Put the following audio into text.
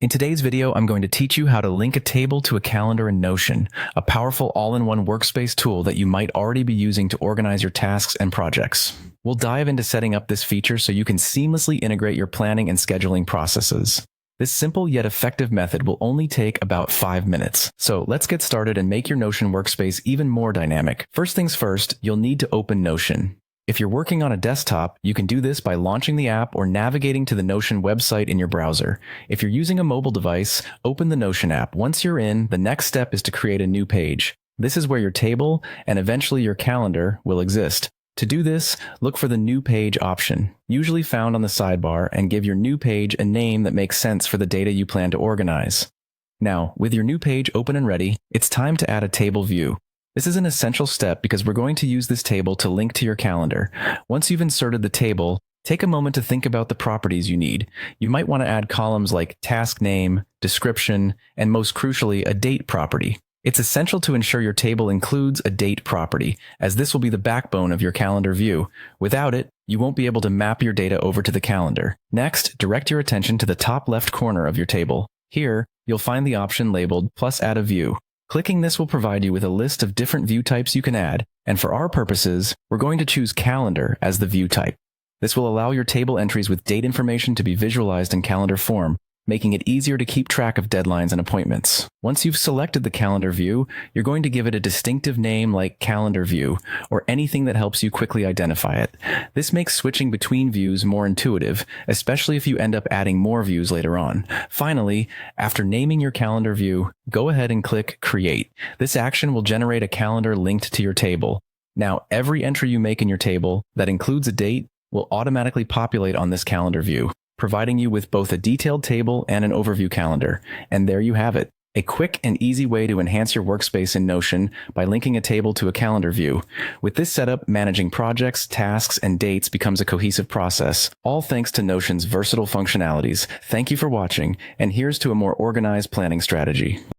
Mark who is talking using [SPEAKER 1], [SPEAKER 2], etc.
[SPEAKER 1] In today's video, I'm going to teach you how to link a table to a calendar in Notion, a powerful all-in-one workspace tool that you might already be using to organize your tasks and projects. We'll dive into setting up this feature so you can seamlessly integrate your planning and scheduling processes. This simple yet effective method will only take about 5 minutes. So let's get started and make your Notion workspace even more dynamic. First things first, you'll need to open Notion. If you're working on a desktop, you can do this by launching the app or navigating to the Notion website in your browser. If you're using a mobile device, open the Notion app. Once you're in, the next step is to create a new page. This is where your table and eventually your calendar will exist. To do this, look for the New Page option, usually found on the sidebar, and give your new page a name that makes sense for the data you plan to organize. Now, with your new page open and ready, it's time to add a table view. This is an essential step because we're going to use this table to link to your calendar. Once you've inserted the table, take a moment to think about the properties you need. You might want to add columns like task name, description, and most crucially, a date property. It's essential to ensure your table includes a date property, as this will be the backbone of your calendar view. Without it, you won't be able to map your data over to the calendar. Next, direct your attention to the top left corner of your table. Here, you'll find the option labeled Plus Add a View. Clicking this will provide you with a list of different view types you can add, and for our purposes, we're going to choose Calendar as the view type. This will allow your table entries with date information to be visualized in calendar form, making it easier to keep track of deadlines and appointments. Once you've selected the calendar view, you're going to give it a distinctive name like Calendar View, or anything that helps you quickly identify it. This makes switching between views more intuitive, especially if you end up adding more views later on. Finally, after naming your calendar view, go ahead and click Create. This action will generate a calendar linked to your table. Now, every entry you make in your table that includes a date will automatically populate on this calendar view, providing you with both a detailed table and an overview calendar. And there you have it, a quick and easy way to enhance your workspace in Notion by linking a table to a calendar view. With this setup, managing projects, tasks, and dates becomes a cohesive process, all thanks to Notion's versatile functionalities. Thank you for watching, and here's to a more organized planning strategy.